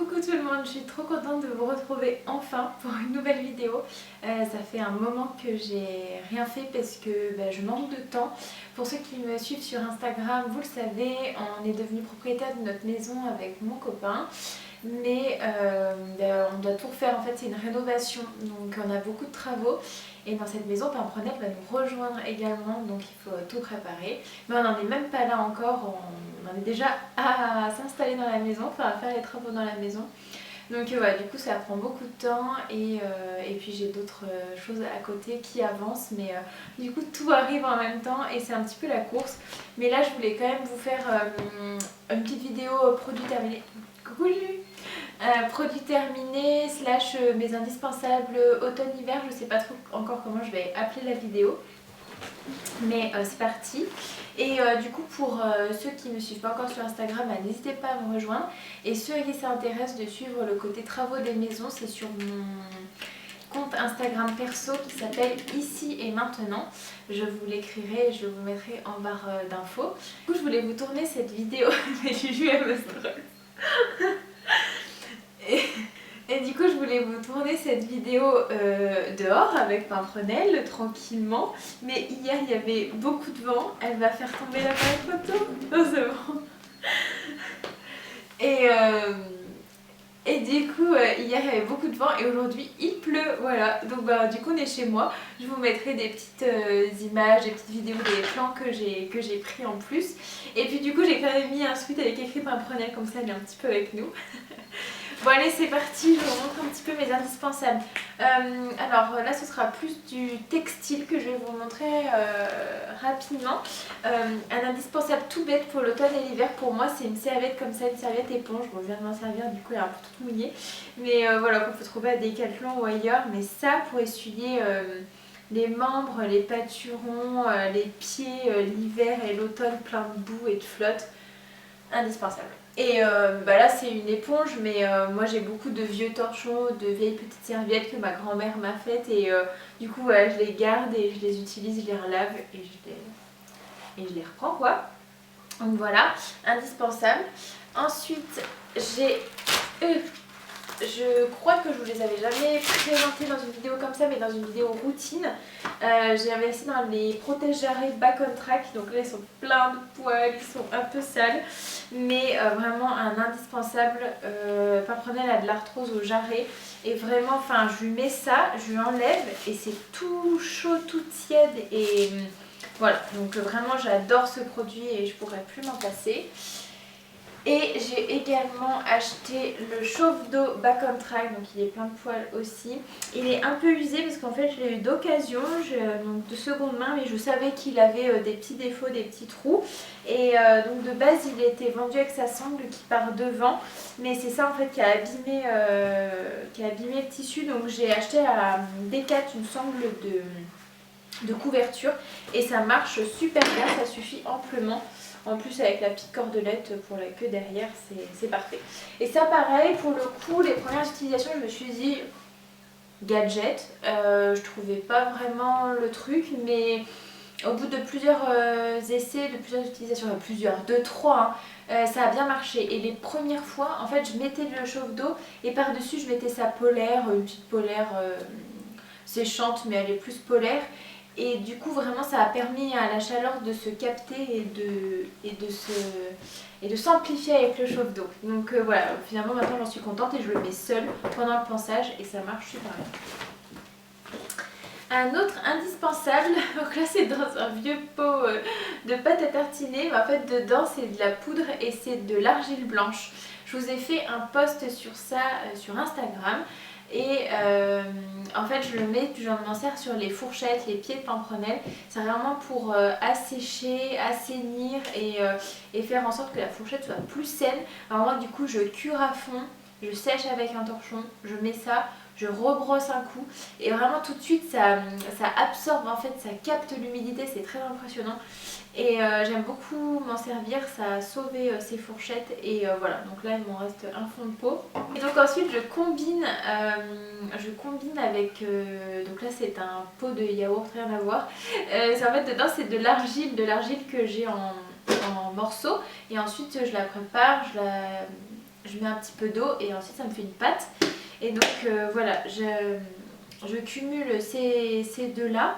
Coucou tout le monde, je suis trop contente de vous retrouver enfin pour une nouvelle vidéo. Ça fait un moment que j'ai rien fait parce que je manque de temps. Pour ceux qui me suivent sur Instagram, vous le savez, on est devenu propriétaire de notre maison avec mon copain. Mais on doit tout refaire, en fait c'est une rénovation, donc on a beaucoup de travaux. Et dans cette maison, Pimprenelle va nous rejoindre également, donc il faut tout préparer. Mais on n'en est même pas là encore, on en est déjà à s'installer dans la maison, enfin à faire les travaux dans la maison. Donc voilà, du coup ça prend beaucoup de temps et puis j'ai d'autres choses à côté qui avancent, mais du coup tout arrive en même temps et c'est un petit peu la course. Mais là je voulais quand même vous faire une petite vidéo produit terminé. Coucou Jules. Produits terminés slash mes indispensables automne-hiver, je sais pas trop encore comment je vais appeler la vidéo, mais c'est parti. Et du coup pour ceux qui ne me suivent pas encore sur Instagram, n'hésitez pas à me rejoindre, et ceux qui s'intéressent de suivre le côté travaux des maisons, c'est sur mon compte Instagram perso qui s'appelle Ici et Maintenant. Je vous l'écrirai et je vous mettrai en barre d'infos. Du coup je voulais vous tourner cette vidéo, mais Juju elle me stresse. Et du coup je voulais vous tourner cette vidéo dehors avec Pimprenelle tranquillement, mais hier il y avait beaucoup de vent, elle va faire tomber l'appareil photo. Non c'est bon. Et du coup hier il y avait beaucoup de vent et aujourd'hui il pleut, voilà. Donc du coup on est chez moi, je vous mettrai des petites images, des petites vidéos, des plans que j'ai pris en plus. Et puis du coup j'ai quand même mis un sweat avec écrit Pimprenelle, comme ça elle est un petit peu avec nous. Bon allez c'est parti, je vous montre un petit peu mes indispensables. Alors là ce sera plus du textile que je vais vous montrer rapidement. Un indispensable tout bête pour l'automne et l'hiver pour moi, c'est une serviette comme ça, une serviette éponge. Bon je viens de m'en servir, du coup elle est un peu toute mouillée. Mais voilà, qu'on peut trouver à Decathlon ou ailleurs. Mais ça pour essuyer les membres, les pâturons, les pieds, l'hiver et l'automne plein de boue et de flotte, indispensable. Et là c'est une éponge, mais moi j'ai beaucoup de vieux torchons, de vieilles petites serviettes que ma grand-mère m'a faites, et du coup voilà, je les garde et je les utilise, je les relave et je les reprends quoi. Donc voilà, indispensable. Ensuite j'ai je crois que je vous les avais jamais présentés dans une vidéo comme ça, mais dans une vidéo routine. J'ai investi dans les protège jarrets Back on Track. Donc là ils sont pleins de poils, ils sont un peu sales, mais vraiment un indispensable. Pimprenelle a de l'arthrose au jarret et vraiment, enfin je lui mets ça, je lui enlève et c'est tout chaud, tout tiède et voilà. Donc vraiment j'adore ce produit et je pourrais plus m'en passer. Et j'ai également acheté le chauffe-d'eau Back on Track, donc il est plein de poils aussi. Il est un peu usé parce qu'en fait je l'ai eu d'occasion, donc de seconde main, mais je savais qu'il avait des petits défauts, des petits trous. Et donc de base il était vendu avec sa sangle qui part devant, mais c'est ça en fait qui a abîmé le tissu. Donc j'ai acheté à Decat une sangle de couverture et ça marche super bien, ça suffit amplement. En plus avec la petite cordelette pour la queue derrière, c'est parfait. Et ça pareil, pour le coup, les premières utilisations, je me suis dit gadget. Je trouvais pas vraiment le truc, mais au bout de plusieurs essais, de plusieurs utilisations, deux, trois, ça a bien marché. Et les premières fois, en fait, je mettais le chauffe-d'eau et par-dessus, je mettais sa polaire, une petite polaire séchante, mais elle est plus polaire. Et du coup vraiment ça a permis à la chaleur de se capter et de s'amplifier avec le chauffe-d'eau. Donc voilà, finalement maintenant j'en suis contente et je le mets seule pendant le ponçage et ça marche super bien. Un autre indispensable, donc là c'est dans un vieux pot de pâte à tartiner, mais en fait dedans c'est de la poudre et c'est de l'argile blanche. Je vous ai fait un post sur ça sur Instagram. Et en fait je le mets, je m'en sers sur les fourchettes, les pieds de Pimprenelle. C'est vraiment pour assécher, assainir et faire en sorte que la fourchette soit plus saine. Alors moi du coup je cure à fond, je sèche avec un torchon, je mets ça, je rebrosse un coup et vraiment tout de suite ça absorbe, en fait ça capte l'humidité, c'est très impressionnant. Et j'aime beaucoup m'en servir, ça a sauvé ces fourchettes et voilà, donc là il m'en reste un fond de pot. Et donc ensuite je combine avec, donc là c'est un pot de yaourt, rien à voir. En fait dedans c'est de l'argile que j'ai en morceaux et ensuite je la prépare, je mets un petit peu d'eau et ensuite ça me fait une pâte. Et donc voilà, je cumule ces deux là.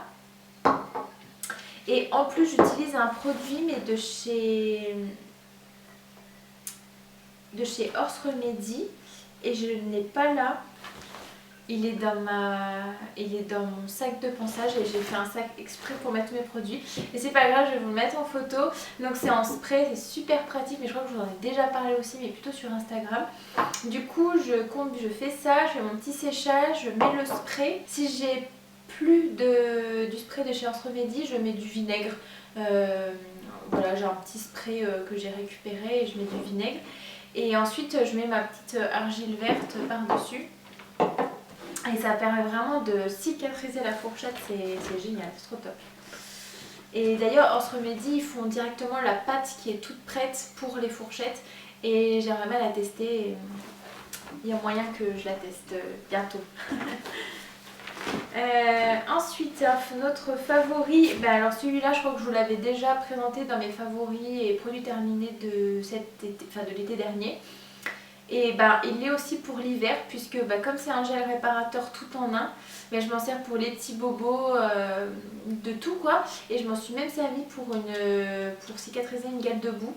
Et en plus j'utilise un produit mais de chez Horse Remedy et je ne l'ai pas là. Il est dans mon sac de ponçage et j'ai fait un sac exprès pour mettre mes produits. Et c'est pas grave, je vais vous le mettre en photo. Donc c'est en spray, c'est super pratique, mais je crois que je vous en ai déjà parlé aussi, mais plutôt sur Instagram. Du coup, je fais ça, je fais mon petit séchage, je mets le spray. Si j'ai plus du spray de chez Horse Remedy, je mets du vinaigre. Voilà, j'ai un petit spray que j'ai récupéré et je mets du vinaigre. Et ensuite, je mets ma petite argile verte par-dessus. Et ça permet vraiment de cicatriser la fourchette, c'est génial, c'est trop top. Et d'ailleurs, Horse Remedy, ils font directement la pâte qui est toute prête pour les fourchettes. Et j'aimerais bien la tester. Il y a moyen que je la teste bientôt. Ensuite, notre favori, alors celui-là, je crois que je vous l'avais déjà présenté dans mes favoris et produits terminés de l'été dernier. Et il l'est aussi pour l'hiver puisque comme c'est un gel réparateur tout en un, je m'en sers pour les petits bobos, de tout quoi. Et je m'en suis même servi pour cicatriser une gale de boue.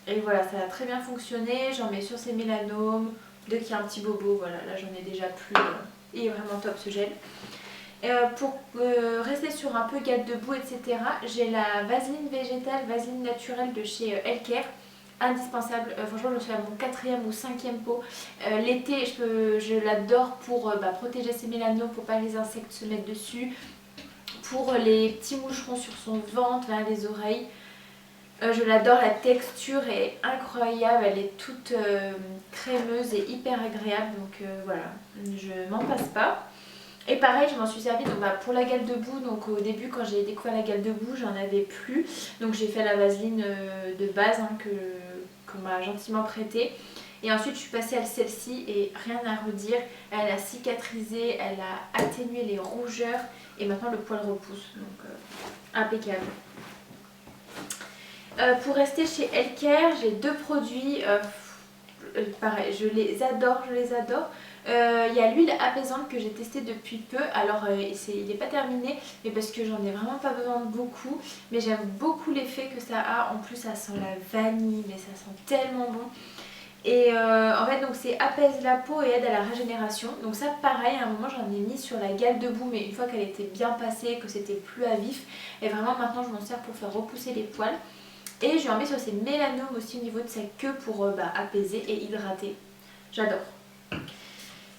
Et voilà, ça a très bien fonctionné. J'en mets sur ces mélanomes. Dès qu'il y a un petit bobo, voilà, là j'en ai déjà plus. Il est vraiment top ce gel. Pour rester sur un peu gale de boue, etc., j'ai la vaseline végétale, vaseline naturelle de chez Elker. Indispensable, franchement je suis à mon 4e ou 5e pot. L'été je l'adore pour protéger ses mélanomes, pour pas que les insectes se mettent dessus, pour les petits moucherons sur son ventre, vers les oreilles. Je l'adore, la texture est incroyable, elle est toute crémeuse et hyper agréable, donc voilà, je m'en passe pas. Et pareil, je m'en suis servi donc, pour la gale de boue. Donc au début, quand j'ai découvert la gale de boue, j'en avais plus. Donc j'ai fait la vaseline de base qu'on m'a gentiment prêtée. Et ensuite, je suis passée à celle-ci et rien à redire. Elle a cicatrisé, elle a atténué les rougeurs et maintenant le poil repousse. Donc impeccable. Pour rester chez Elker, j'ai deux produits. Pareil, je les adore, je les adore. Il y a l'huile apaisante que j'ai testée depuis peu. Alors il n'est pas terminé, mais parce que j'en ai vraiment pas besoin de beaucoup. Mais j'aime beaucoup l'effet que ça a. En plus ça sent la vanille, mais ça sent tellement bon. Et en fait donc c'est apaise la peau et aide à la régénération. Donc ça pareil, à un moment j'en ai mis sur la gale de boue, mais une fois qu'elle était bien passée, que c'était plus à vif. Et vraiment maintenant je m'en sers pour faire repousser les poils. Et je en mets sur ses mélanomes aussi au niveau de sa queue pour apaiser et hydrater. J'adore.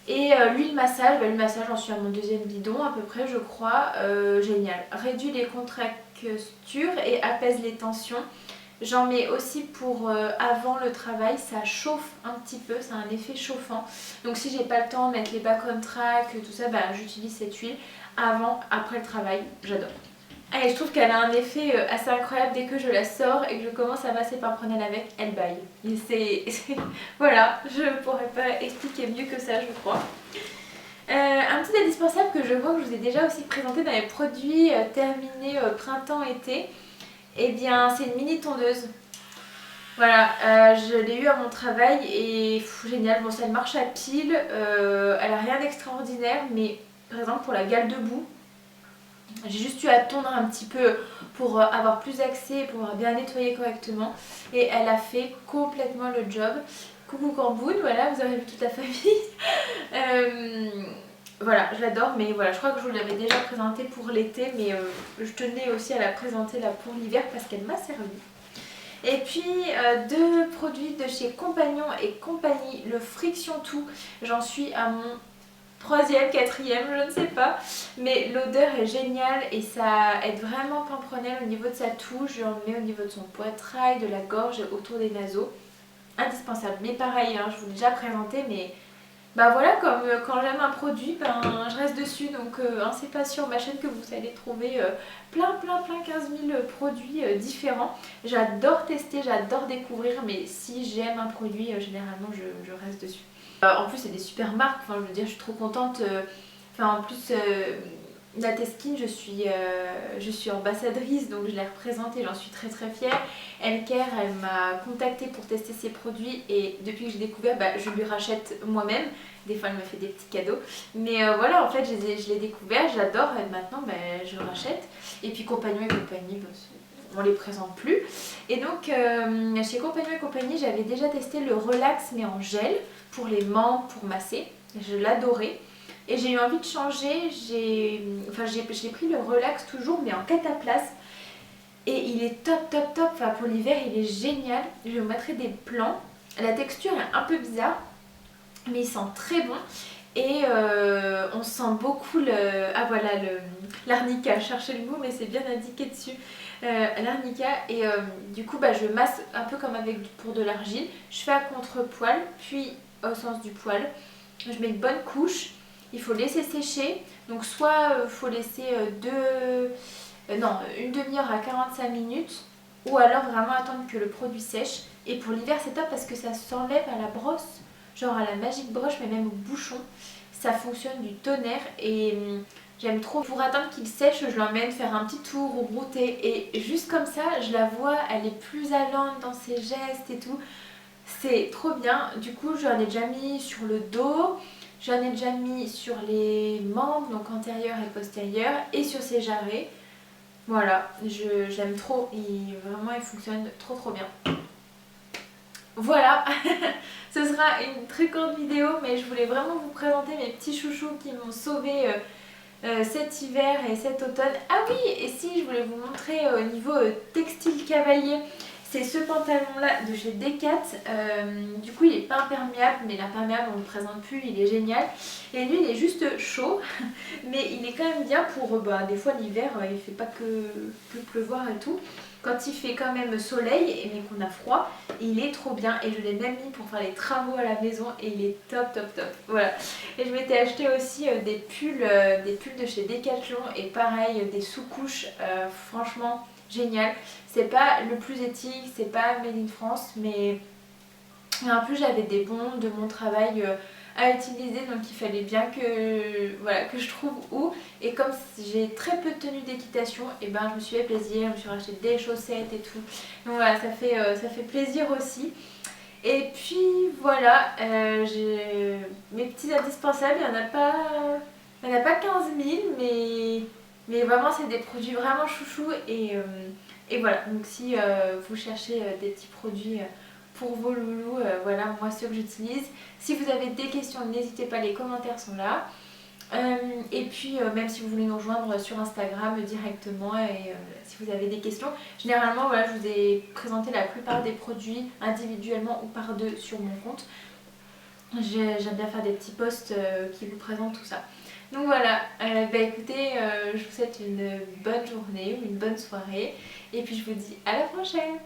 Et l'huile massage, j'en suis à mon 2e bidon à peu près je crois. Génial. Réduit les contractures et apaise les tensions. J'en mets aussi pour avant le travail, ça chauffe un petit peu, ça a un effet chauffant. Donc si j'ai pas le temps de mettre les back on track, tout ça, j'utilise cette huile avant, après le travail, j'adore. Et je trouve qu'elle a un effet assez incroyable dès que je la sors et que je commence à passer par Prunelle avec, elle baille. Voilà, je pourrais pas expliquer mieux que ça je crois. Un petit indispensable que je vois que je vous ai déjà aussi présenté dans les produits terminés printemps-été, et bien c'est une mini tondeuse. Voilà, je l'ai eu à mon travail et génial, bon ça elle marche à pile, elle a rien d'extraordinaire mais par exemple pour la gale de boue, j'ai juste eu à tondre un petit peu pour avoir plus d'accès, pour pouvoir bien nettoyer correctement. Et elle a fait complètement le job. Coucou Corboune, voilà, vous avez vu toute la famille. Voilà, je l'adore, mais voilà, je crois que je vous l'avais déjà présenté pour l'été, mais je tenais aussi à la présenter là pour l'hiver parce qu'elle m'a servi. Et puis deux produits de chez Compagnon et compagnie, le Friction Tout, j'en suis à mon 3e, 4e, je ne sais pas, mais l'odeur est géniale et ça aide vraiment Pimprenelle au niveau de sa toux. J'en mets au niveau de son poitrail, de la gorge et autour des naseaux. Indispensable, mais pareil, je vous l'ai déjà présenté, mais voilà, comme quand j'aime un produit, je reste dessus. Donc c'est pas sur ma chaîne que vous allez trouver plein 15 000 produits différents. J'adore tester, j'adore découvrir, mais si j'aime un produit, généralement je reste dessus. En plus c'est des super marques, je veux dire je suis trop contente, en plus Nateskin, je suis ambassadrice, donc je l'ai représentée, j'en suis très très fière. Elker, elle m'a contactée pour tester ses produits et depuis que j'ai découvert, je lui rachète moi-même. Des fois, elle me fait des petits cadeaux. Mais voilà, en fait, je l'ai découvert, j'adore et maintenant, je rachète. Et puis Compagnon et compagnie, on les présente plus. Et donc, chez Compagnon et compagnie, j'avais déjà testé le relax mais en gel pour les membres, pour masser. Je l'adorais. Et j'ai eu envie de changer, j'ai pris le relax toujours mais en cataplasme. Et il est top top top, enfin pour l'hiver il est génial. Je vous mettrai des plans. La texture est un peu bizarre mais il sent très bon. Et on sent beaucoup l'arnica, je cherchais le mot mais c'est bien indiqué dessus. L'arnica et du coup je masse un peu comme pour de l'argile. Je fais à contre-poil puis au sens du poil. Je mets une bonne couche. Il faut laisser sécher, donc soit il faut laisser une demi-heure à 45 minutes ou alors vraiment attendre que le produit sèche. Et pour l'hiver c'est top parce que ça s'enlève à la brosse, genre à la Magic Brush mais même au bouchon. Ça fonctionne du tonnerre et j'aime trop. Pour attendre qu'il sèche, je l'emmène faire un petit tour au brouter et juste comme ça je la vois, elle est plus allante dans ses gestes et tout. C'est trop bien. Du coup j'en ai déjà mis sur le dos. J'en ai déjà mis sur les membres, donc antérieur et postérieur, et sur ses jarrets. Voilà, j'aime trop, vraiment il fonctionne trop trop bien. Voilà, ce sera une très courte vidéo, mais je voulais vraiment vous présenter mes petits chouchous qui m'ont sauvé cet hiver et cet automne. Ah oui, et si je voulais vous montrer au niveau textile cavalier, c'est ce pantalon là de chez Decat. Du coup il est pas imperméable, mais l'imperméable on ne le présente plus, il est génial. Et lui il est juste chaud, mais il est quand même bien pour des fois l'hiver il fait pas que pleuvoir et tout. Quand il fait quand même soleil mais qu'on a froid, il est trop bien et je l'ai même mis pour faire les travaux à la maison et il est top top top. Voilà. Et je m'étais acheté aussi des pulls de chez Decathlon et pareil des sous-couches, franchement génial. C'est pas le plus éthique, c'est pas made in France, mais en plus j'avais des bons de mon travail à utiliser, donc il fallait bien que je trouve où. Et comme j'ai très peu de tenues d'équitation, et je me suis fait plaisir, je me suis racheté des chaussettes et tout. Donc voilà, ça fait plaisir aussi. Et puis voilà, j'ai mes petits indispensables, il n'y en a pas 15 000, mais vraiment c'est des produits vraiment chouchous et voilà. Donc si vous cherchez des petits produits pour vos loulous, voilà moi ceux que j'utilise. Si vous avez des questions, n'hésitez pas, les commentaires sont là. Et puis même si vous voulez nous rejoindre sur Instagram directement et si vous avez des questions, généralement voilà, je vous ai présenté la plupart des produits individuellement ou par deux sur mon compte. J'aime bien faire des petits posts qui vous présentent tout ça. Donc voilà, écoutez, je vous souhaite une bonne journée ou une bonne soirée et puis je vous dis à la prochaine.